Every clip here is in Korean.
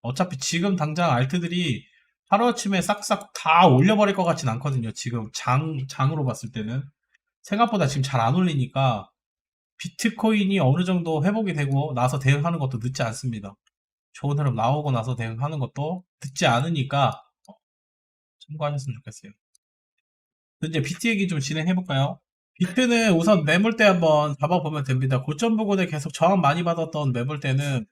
어차피 지금 당장 알트들이 하루아침에 싹싹 다 올려버릴 것 같진 않거든요. 지금 장으로 봤을 때는. 생각보다 지금 잘 안 올리니까 비트코인이 어느 정도 회복이 되고 나서 대응하는 것도 늦지 않습니다. 좋은 흐름 나오고 나서 대응하는 것도 늦지 않으니까 참고하셨으면 좋겠어요. 이제 비트 얘기 좀 진행해볼까요? 비트는 우선 매물대 한번 잡아보면 됩니다. 고점 부근에 계속 저항 많이 받았던 매물대는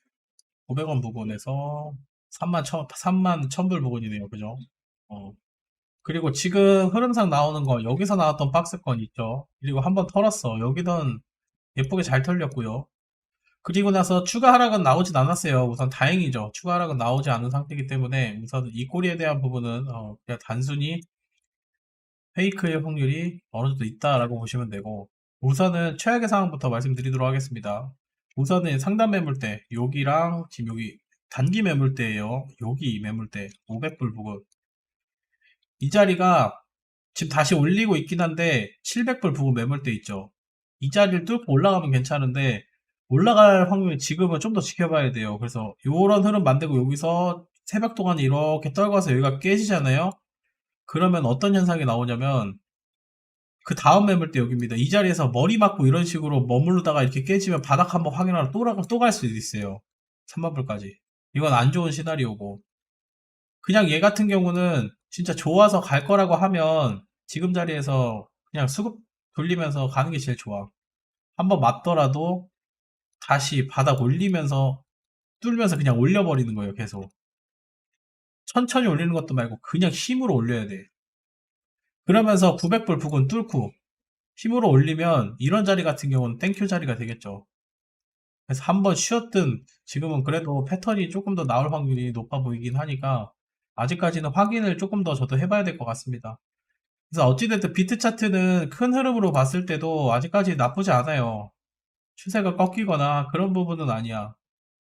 500원 부근에서 3만 1000불 부근이네요. 그죠? 어. 그리고 지금 흐름상 나오는 거, 여기서 나왔던 박스권 있죠? 그리고 한번 털었어. 여기는 예쁘게 잘 털렸고요. 그리고 나서 추가 하락은 나오진 않았어요. 우선 다행이죠. 추가 하락은 나오지 않은 상태이기 때문에 우선 이 꼬리에 대한 부분은 그냥 단순히 페이크의 확률이 어느 정도 있다라고 보시면 되고 우선은 최악의 상황부터 말씀드리도록 하겠습니다. 우선은 상단 매물대 여기랑 지금 여기 단기 매물대예요. 여기 매물대 500불 부근 이 자리가 지금 다시 올리고 있긴 한데 700불 부근 매물대 있죠. 이 자리를 뚫고 올라가면 괜찮은데 올라갈 확률이 지금은 좀 더 지켜봐야 돼요. 그래서 요런 흐름 만들고 여기서 새벽 동안 이렇게 떨궈서 여기가 깨지잖아요. 그러면 어떤 현상이 나오냐면 그 다음 매물대 여기입니다. 이 자리에서 머리 맞고 이런 식으로 머무르다가 이렇게 깨지면 바닥 한번 확인하러 또 갈 수도 있어요. 3만불까지. 이건 안 좋은 시나리오고. 그냥 얘 같은 경우는 진짜 좋아서 갈 거라고 하면 지금 자리에서 그냥 수급 돌리면서 가는 게 제일 좋아. 한번 맞더라도 다시 바닥 올리면서 뚫으면서 그냥 올려버리는 거예요, 계속. 천천히 올리는 것도 말고 그냥 힘으로 올려야 돼. 그러면서 900불 부근 뚫고 힘으로 올리면 이런 자리 같은 경우는 땡큐 자리가 되겠죠. 그래서 한번 쉬었든 지금은 그래도 패턴이 조금 더 나올 확률이 높아 보이긴 하니까 아직까지는 확인을 조금 더 저도 해봐야 될 것 같습니다. 그래서 어찌됐든 비트 차트는 큰 흐름으로 봤을 때도 아직까지 나쁘지 않아요. 추세가 꺾이거나 그런 부분은 아니야.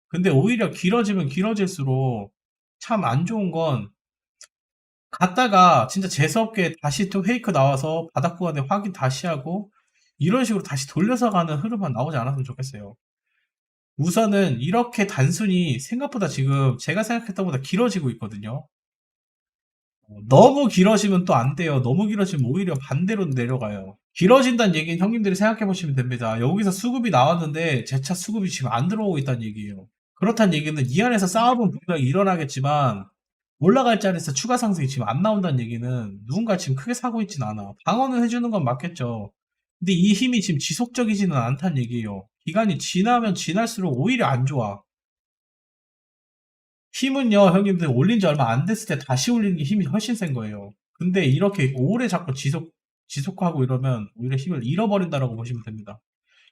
근데 오히려 길어지면 길어질수록 참 안 좋은 건 갔다가 진짜 재수없게 다시 또 페이크 나와서 바닥 구간에 확인 다시 하고 이런 식으로 다시 돌려서 가는 흐름만 나오지 않았으면 좋겠어요. 우선은 이렇게 단순히 생각보다 지금 제가 생각했던 것보다 길어지고 있거든요. 너무 길어지면 또 안 돼요. 너무 길어지면 오히려 반대로 내려가요. 길어진다는 얘기는 형님들이 생각해 보시면 됩니다. 여기서 수급이 나왔는데 제 차 수급이 지금 안 들어오고 있다는 얘기예요. 그렇다는 얘기는 이 안에서 싸움은 분명히 일어나겠지만 올라갈 자리에서 추가 상승이 지금 안 나온다는 얘기는 누군가 지금 크게 사고 있진 않아. 방어는 해주는 건 맞겠죠. 근데 이 힘이 지금 지속적이지는 않다는 얘기예요. 기간이 지나면 지날수록 오히려 안 좋아. 힘은요, 형님들 올린 지 얼마 안 됐을 때 다시 올리는 게 힘이 훨씬 센 거예요. 근데 이렇게 오래 자꾸 지속하고 이러면 오히려 힘을 잃어버린다라고 보시면 됩니다.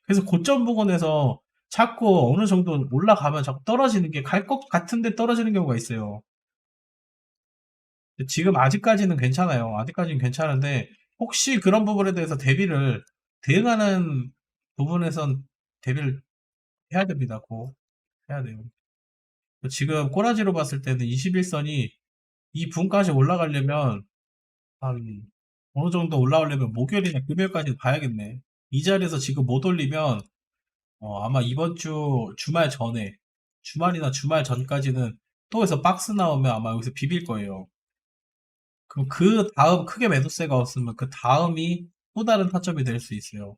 그래서 고점 부근에서 자꾸 어느 정도 올라가면 자꾸 떨어지는 게 갈 것 같은데 떨어지는 경우가 있어요. 지금 아직까지는 괜찮아요. 아직까지는 괜찮은데 혹시 그런 부분에 대해서 대응하는 부분에선 대비를 해야 됩니다. 꼭 해야 돼요. 지금 꼬라지로 봤을 때는 21선이 이 분까지 올라가려면 한 어느 정도 올라오려면 목요일이나 금요일까지 봐야겠네. 이 자리에서 지금 못 올리면 아마 이번 주 주말 전에 주말이나 주말 전까지는 또 해서 박스 나오면 아마 여기서 비빌 거예요. 그럼 그 다음 크게 매도세가 없으면 그 다음이 또 다른 타점이 될 수 있어요.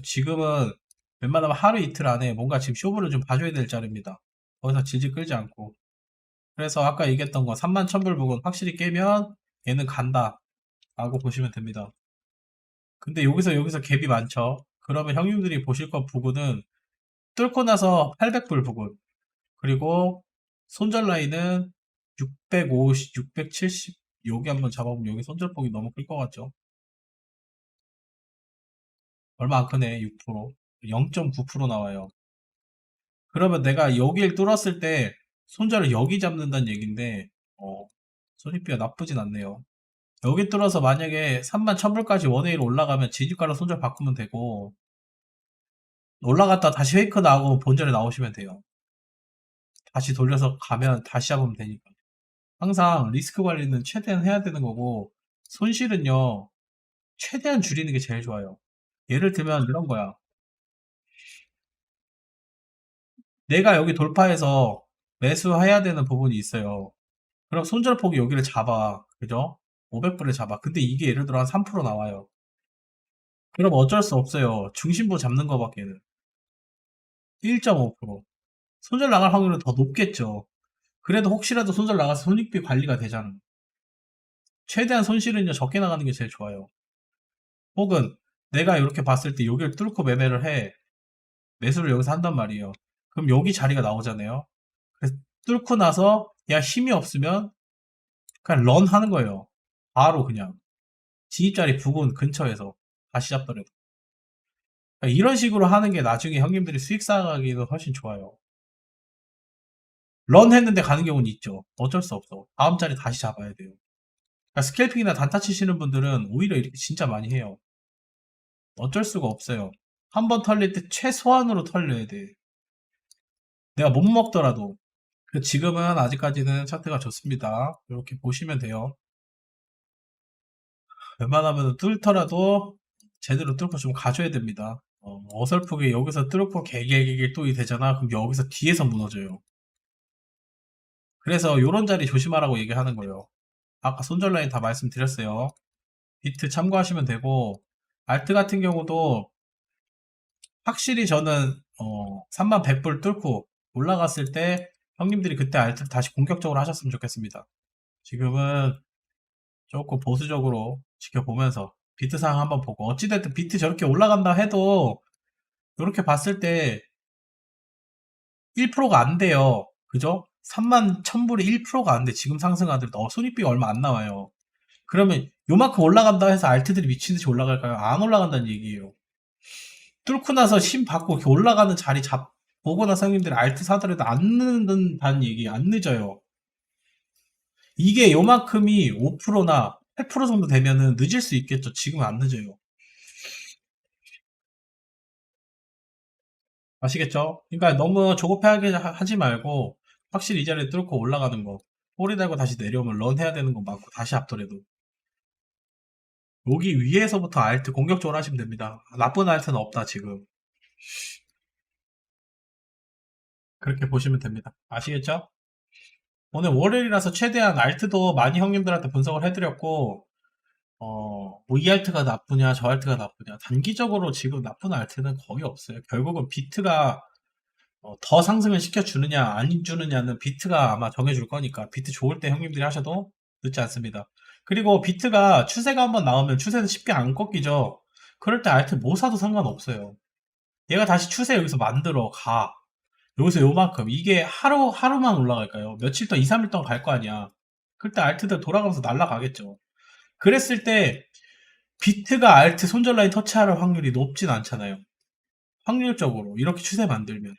지금은 웬만하면 하루 이틀 안에 뭔가 지금 쇼부를 좀 봐줘야 될 자리입니다. 거기서 질질 끌지 않고. 그래서 아까 얘기했던 거 3만 1000불 부분 확실히 깨면 얘는 간다 라고 보시면 됩니다. 근데 여기서 갭이 많죠. 그러면 형님들이 보실 것 부분은 뚫고 나서 800불 부분 그리고 손절 라인은 650, 670 여기 한번 잡아보면 여기 손절폭이 너무 클 것 같죠. 얼마 안 크네. 6% 0.9% 나와요. 그러면 내가 여기를 뚫었을 때 손절을 여기 잡는다는 얘기인데 손익비가 나쁘진 않네요. 여기 뚫어서 만약에 3만 1000불까지 원웨이로 올라가면 진입가로 손절 바꾸면 되고 올라갔다 다시 페이크 나오고 본전에 나오시면 돼요. 다시 돌려서 가면 다시 잡으면 되니까. 항상 리스크 관리는 최대한 해야 되는 거고 손실은요 최대한 줄이는 게 제일 좋아요. 예를 들면 이런 거야. 내가 여기 돌파해서 매수해야 되는 부분이 있어요. 그럼 손절폭이 여기를 잡아. 그죠? 500불을 잡아. 근데 이게 예를 들어 한 3% 나와요. 그럼 어쩔 수 없어요. 중심부 잡는 거밖에는. 1.5%. 손절 나갈 확률은 더 높겠죠. 그래도 혹시라도 손절 나가서 손익비 관리가 되잖아. 최대한 손실은요, 적게 나가는 게 제일 좋아요. 혹은 내가 이렇게 봤을 때 여기를 뚫고 매매를 해. 매수를 여기서 한단 말이에요. 그럼 여기 자리가 나오잖아요. 그래서 뚫고 나서 야 힘이 없으면 그냥 런 하는 거예요. 바로 그냥 진입자리 부근 근처에서 다시 잡더라도. 그러니까 이런 식으로 하는 게 나중에 형님들이 수익 쌓아가기도 훨씬 좋아요. 런 했는데 가는 경우는 있죠. 어쩔 수 없어. 다음 자리 다시 잡아야 돼요. 그러니까 스캘핑이나 단타 치시는 분들은 오히려 이렇게 진짜 많이 해요. 어쩔 수가 없어요. 한 번 털릴 때 최소한으로 털려야 돼. 내가 못 먹더라도. 지금은 아직까지는 차트가 좋습니다. 이렇게 보시면 돼요. 웬만하면 뚫더라도 제대로 뚫고 좀 가줘야 됩니다. 어설프게 여기서 뚫고 개개개개 또이 되잖아. 그럼 여기서 뒤에서 무너져요. 그래서 요런 자리 조심하라고 얘기하는 거예요. 아까 손절 라인 다 말씀드렸어요. 비트 참고하시면 되고, 알트 같은 경우도 확실히 저는 31,100불 뚫고 올라갔을 때 형님들이 그때 알트 다시 공격적으로 하셨으면 좋겠습니다. 지금은 조금 보수적으로 지켜보면서 비트 상황 한번 보고, 어찌됐든 비트 저렇게 올라간다 해도 이렇게 봤을 때 1%가 안 돼요. 그죠? 31,000불이 1%가 안 돼. 지금 상승하더라도 손익비가 얼마 안 나와요. 그러면 요만큼 올라간다 해서 알트들이 미친듯이 올라갈까요? 안 올라간다는 얘기예요. 뚫고 나서 힘 받고 이렇게 올라가는 자리 보고 나서 형님들이 알트 사더라도 안 늦는다는 얘기, 안 늦어요. 이게 요만큼이 5%나 8% 정도 되면은 늦을 수 있겠죠. 지금은 안 늦어요. 아시겠죠? 그러니까 너무 조급하게 하지 말고 확실히 이 자리에 뚫고 올라가는 거, 꼬리 달고 다시 내려오면 런 해야 되는 거 맞고 다시 앞더라도 여기 위에서부터 알트 공격적으로 하시면 됩니다. 나쁜 알트는 없다 지금. 그렇게 보시면 됩니다. 아시겠죠? 오늘 월요일이라서 최대한 알트도 많이 형님들한테 분석을 해드렸고, 뭐 이 알트가 나쁘냐, 저 알트가 나쁘냐. 단기적으로 지금 나쁜 알트는 거의 없어요. 결국은 비트가 더 상승을 시켜주느냐, 안 주느냐는 비트가 아마 정해줄 거니까, 비트 좋을 때 형님들이 하셔도 늦지 않습니다. 그리고 비트가 추세가 한번 나오면 추세는 쉽게 안 꺾이죠. 그럴 때 알트 뭐 사도 상관없어요. 얘가 다시 추세 여기서 만들어 가. 여기서 요만큼. 이게 하루만 올라갈까요? 며칠 동안, 2, 3일 동안 갈 거 아니야. 그때 알트들 돌아가면서 날아가겠죠. 그랬을 때 비트가 알트 손절 라인 터치할 확률이 높진 않잖아요. 확률적으로 이렇게 추세 만들면.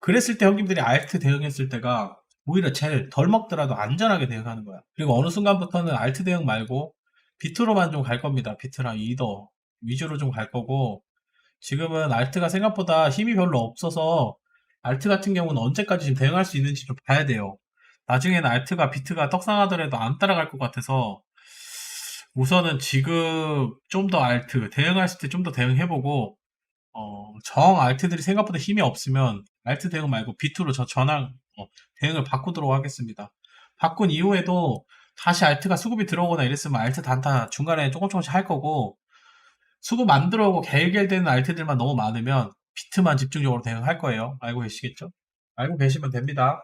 그랬을 때 형님들이 알트 대응했을 때가 오히려 제일 덜 먹더라도 안전하게 대응하는 거야. 그리고 어느 순간부터는 알트 대응 말고 비트로만 좀 갈 겁니다. 비트랑 이더 위주로 좀 갈 거고, 지금은 알트가 생각보다 힘이 별로 없어서 알트 같은 경우는 언제까지 지금 대응할 수 있는지 좀 봐야 돼요. 나중에는 알트가 비트가 떡상하더라도 안 따라갈 것 같아서 우선은 지금 좀 더 알트 대응했을 때 좀 더 대응해보고, 정 알트들이 생각보다 힘이 없으면 알트 대응 말고 비트로 대응을 바꾸도록 하겠습니다. 바꾼 이후에도 다시 알트가 수급이 들어오거나 이랬으면 알트 단타 중간에 조금씩 할 거고, 수급 안 들어오고 갤갤대는 알트들만 너무 많으면 비트만 집중적으로 대응할 거예요. 알고 계시겠죠? 알고 계시면 됩니다.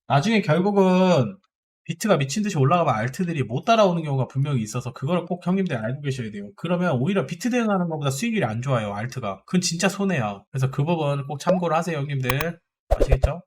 나중에 결국은 비트가 미친 듯이 올라가면 알트들이 못 따라오는 경우가 분명히 있어서 그걸 꼭 형님들이 알고 계셔야 돼요. 그러면 오히려 비트 대응하는 것보다 수익률이 안 좋아요, 알트가. 그건 진짜 손해야. 그래서 그 부분 꼭 참고를 하세요, 형님들. 아시겠죠?